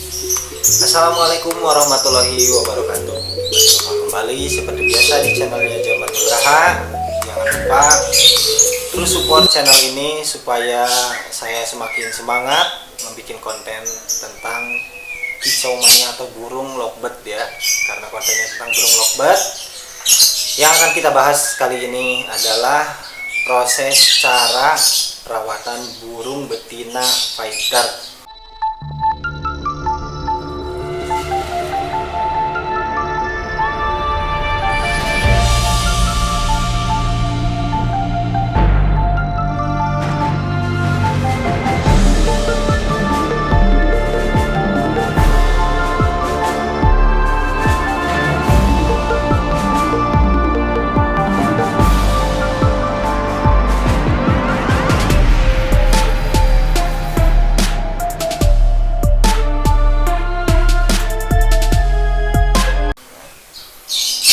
Assalamualaikum warahmatullahi wabarakatuh. Berjumpa kembali seperti biasa di channelnya Jamat Nugraha. Jangan lupa terus support channel ini supaya saya semakin semangat membuat konten tentang kicau mania atau burung lovebird ya. Karena kontennya tentang burung lovebird. Yang akan kita bahas kali ini adalah proses cara perawatan burung betina fighter.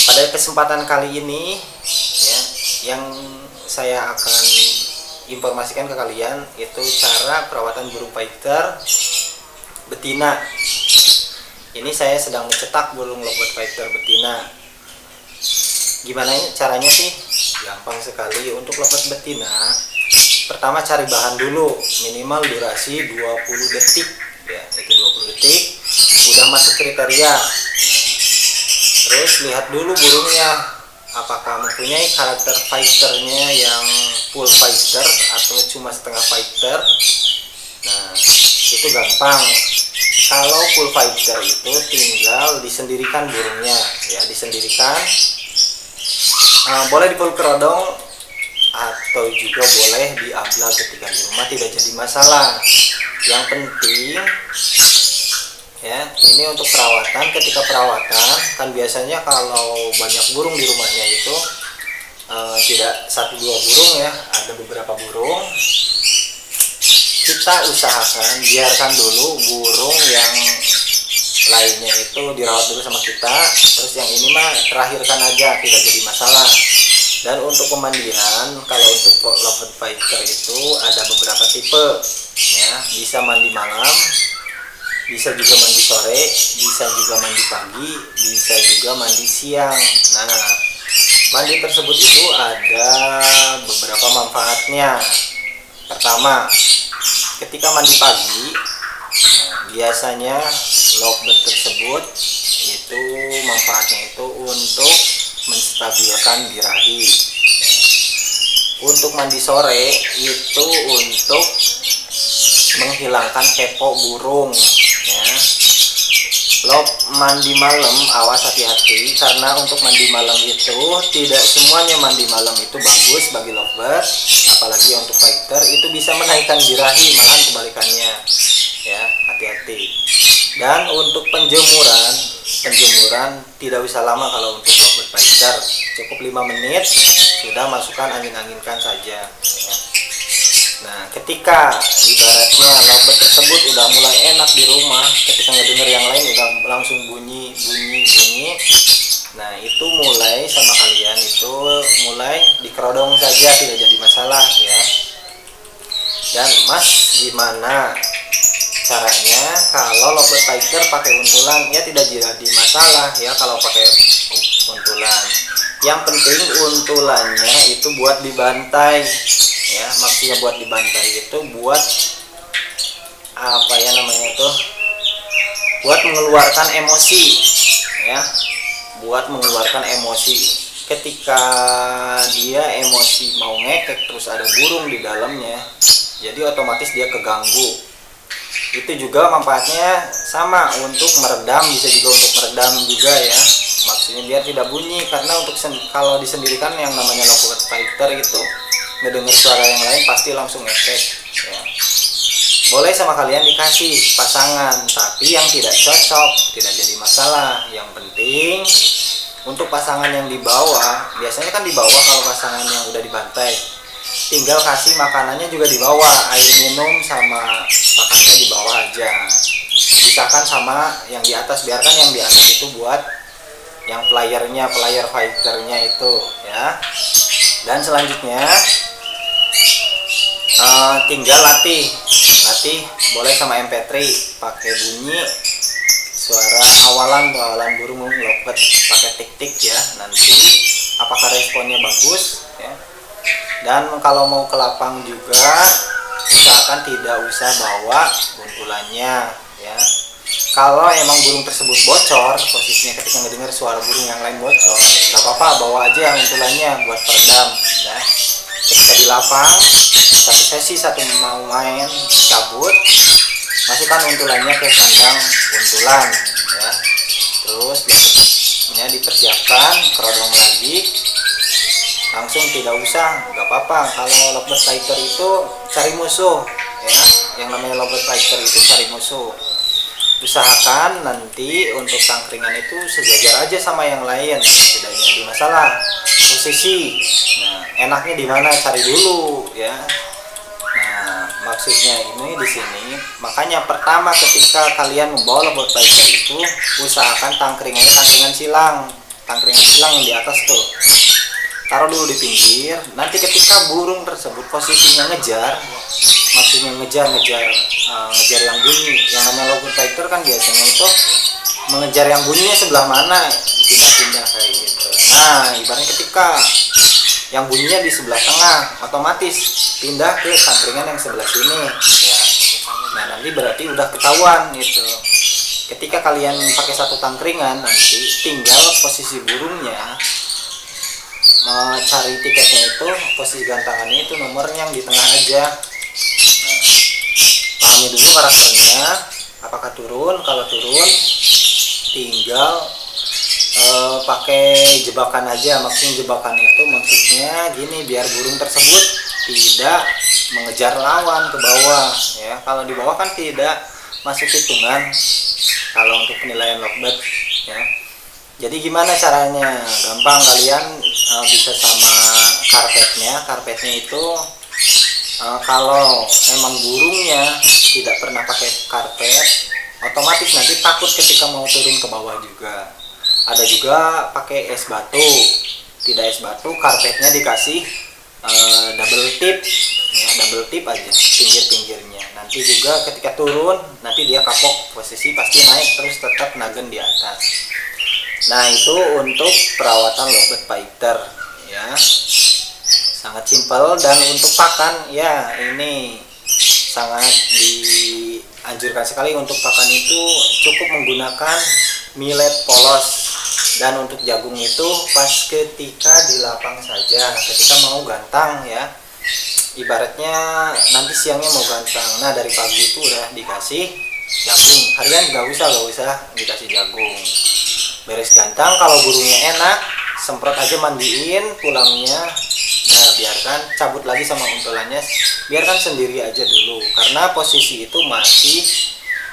Pada kesempatan kali ini ya, yang saya akan informasikan ke kalian itu cara perawatan burung fighter betina. Ini saya sedang mencetak burung lovebird fighter betina. Gimana caranya sih? Gampang sekali. Untuk lovebird betina, pertama cari bahan dulu, minimal durasi 20 detik ya, itu 20 detik udah masuk kriteria. Terus lihat dulu burungnya apakah mempunyai karakter fighternya yang full fighter atau cuma setengah fighter. Nah, itu gampang. Kalau full fighter itu tinggal disendirikan burungnya ya, disendirikan. Boleh di full kerodong atau juga boleh di abla ketika di rumah, tidak jadi masalah. Yang penting ya, ini untuk perawatan. Ketika perawatan kan biasanya kalau banyak burung di rumahnya itu tidak 1-2 burung ya, ada beberapa burung. Kita usahakan biarkan dulu burung yang lainnya itu dirawat dulu sama kita, terus yang ini mah terakhirkan aja, tidak jadi masalah. Dan untuk pemandian, kalau untuk lovebird fighter itu ada beberapa tipe ya, bisa mandi malam, bisa juga mandi sore, bisa juga mandi pagi, bisa juga mandi siang. Nah, mandi tersebut itu ada beberapa manfaatnya. Pertama, ketika mandi pagi, biasanya lovebird tersebut itu manfaatnya itu untuk menstabilkan birahi. Untuk mandi sore itu untuk menghilangkan kepo burung ya. Mandi malam awas hati-hati, karena untuk mandi malam itu tidak semuanya mandi malam itu bagus bagi lovebird, apalagi untuk fighter itu bisa menaikkan birahi, malahan kebalikannya ya, hati-hati. Dan untuk penjemuran tidak usah lama kalau untuk lovebird fighter, cukup 5 menit sudah masukkan angin-anginkan saja ya. Nah, ketika ibaratnya lovebird tersebut udah mulai enak di rumah, ketika ngedenger yang lain udah langsung bunyi. Nah, itu mulai sama kalian itu mulai dikerodong saja, tidak jadi masalah ya. Dan Mas, gimana caranya kalau lovebird fighter pakai untulan? Ya tidak jadi masalah ya kalau pakai untulan. Yang penting untulannya itu buat dibantai ya, maksudnya buat dibantai itu buat apa ya namanya itu, buat mengeluarkan emosi ya, buat mengeluarkan emosi. Ketika dia emosi mau ngekek terus ada burung di dalamnya, jadi otomatis dia keganggu. Itu juga manfaatnya sama untuk meredam, bisa juga untuk meredam juga ya, maksudnya biar tidak bunyi. Karena untuk kalau disendirikan yang namanya lovebird fighter itu ngedenger suara yang lain pasti langsung ngekek ya. Boleh sama kalian dikasih pasangan, tapi yang tidak cocok tidak jadi masalah. Yang penting untuk pasangan yang di bawah, biasanya kan di bawah kalau pasangan yang udah dibantai, tinggal kasih makanannya juga di bawah, air minum sama makanannya di bawah aja, pisahkan sama yang di atas. Biarkan yang di atas itu buat yang player fighternya itu ya. Dan selanjutnya tinggal latih boleh sama MP3 pakai bunyi suara awalan burung lovebird pakai tik-tik ya. Nanti apakah responnya bagus ya. Dan kalau mau ke lapang juga usahakan tidak usah bawa buntulannya ya. Kalau emang burung tersebut bocor posisinya ketika mendengar suara burung yang lain bocor, gak apa-apa, bawa aja buntulannya buat peredam ya. Ketika di lapang satu sesi satu mau main cabut, masukkan buntulannya ke kandang buntulan ya. Terus biasanya dipersiapkan kerodong lagi, langsung tidak usah, nggak apa-apa. Kalau lovebird fighter itu cari musuh ya, yang namanya lovebird fighter itu cari musuh. Usahakan nanti untuk tangkringan itu sejajar aja sama yang lain, tidak jadi masalah posisi. Nah, enaknya di mana cari dulu ya. Nah, maksudnya ini di sini, makanya pertama ketika kalian membawa lovebird fighter itu usahakan tangkringan silang yang di atas tuh. Taruh dulu di pinggir. Nanti ketika burung tersebut posisinya ngejar, maksudnya ngejar yang bunyi. Yang namanya lovebird fighter kan biasanya itu mengejar yang bunyinya sebelah mana, pindah-pindah kayak gitu. Nah, ibaratnya ketika yang bunyinya di sebelah tengah, otomatis pindah ke tangkringan yang sebelah sini ya. Nah, nanti berarti udah ketahuan gitu. Ketika kalian pakai satu tangkringan, nanti tinggal posisi burungnya, cari tiketnya itu, posisi gantangannya itu nomornya yang di tengah aja. Nah, pahami dulu karakternya, apakah turun. Kalau turun tinggal pakai jebakan aja. Maksudnya jebakan itu maksudnya gini, biar burung tersebut tidak mengejar lawan ke bawah ya. Kalau di bawah kan tidak masuk hitungan kalau untuk penilaian lovebird ya. Jadi gimana caranya? Gampang, kalian bisa sama karpetnya itu kalau emang burungnya tidak pernah pakai karpet, otomatis nanti takut ketika mau turun ke bawah juga. Ada juga pakai es batu, tidak es batu, karpetnya dikasih double tip aja pinggir-pinggirnya. Nanti juga ketika turun nanti dia kapok posisi, pasti naik terus tetap nagen di atas. Nah, itu untuk perawatan lovebird fighter ya, sangat simpel. Dan untuk pakan ya, ini sangat dianjurkan sekali. Untuk pakan itu cukup menggunakan millet polos. Dan untuk jagung itu pas ketika di lapang saja, ketika mau gantang ya, ibaratnya nanti siangnya mau gantang, nah dari pagi itu udah dikasih jagung. Harian gak usah dikasih jagung. Beres gantang, kalau burungnya enak, semprot aja, mandiin, pulangnya nah biarkan cabut lagi sama untulannya, biarkan sendiri aja dulu. Karena posisi itu masih,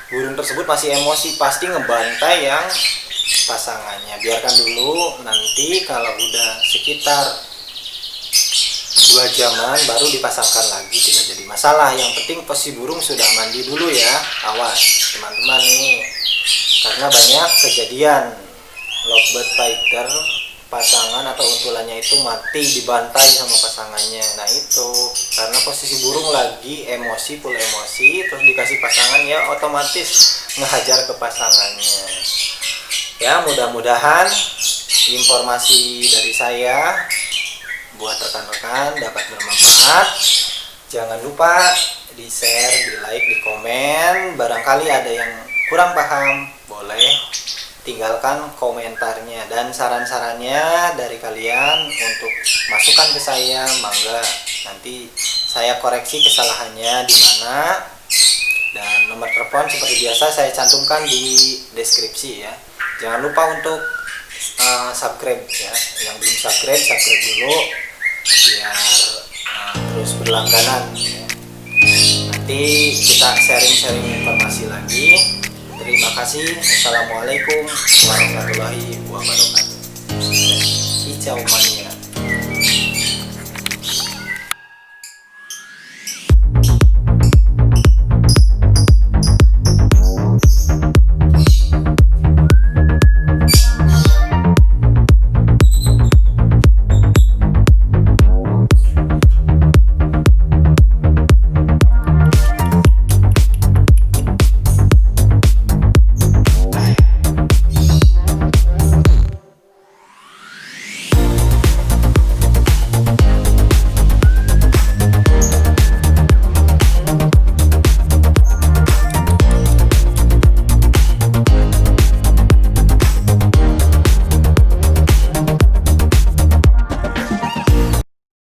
burung tersebut masih emosi, pasti ngebantai yang pasangannya. Biarkan dulu, nanti kalau udah sekitar 2 jaman baru dipasangkan lagi, tidak jadi masalah. Yang penting posisi burung sudah mandi dulu ya. Awas teman-teman nih, karena banyak kejadian lovebird fighter pasangan atau untulannya itu mati dibantai sama pasangannya. Nah itu karena posisi burung lagi emosi, full emosi, terus dikasih pasangan ya otomatis ngehajar ke pasangannya. Ya, mudah-mudahan informasi dari saya buat rekan-rekan dapat bermanfaat. Jangan lupa di share, di like, di komen. Barangkali ada yang kurang paham, boleh tinggalkan komentarnya. Dan saran-sarannya dari kalian untuk masukkan ke saya, mangga. Nanti saya koreksi kesalahannya di mana. Dan nomor telepon seperti biasa saya cantumkan di deskripsi ya. Jangan lupa untuk subscribe ya. Yang belum subscribe dulu biar terus berlangganan ya. Nanti kita sharing-sharing informasi lagi. Terima kasih. Assalamualaikum warahmatullahi wabarakatuh. Hijau mania.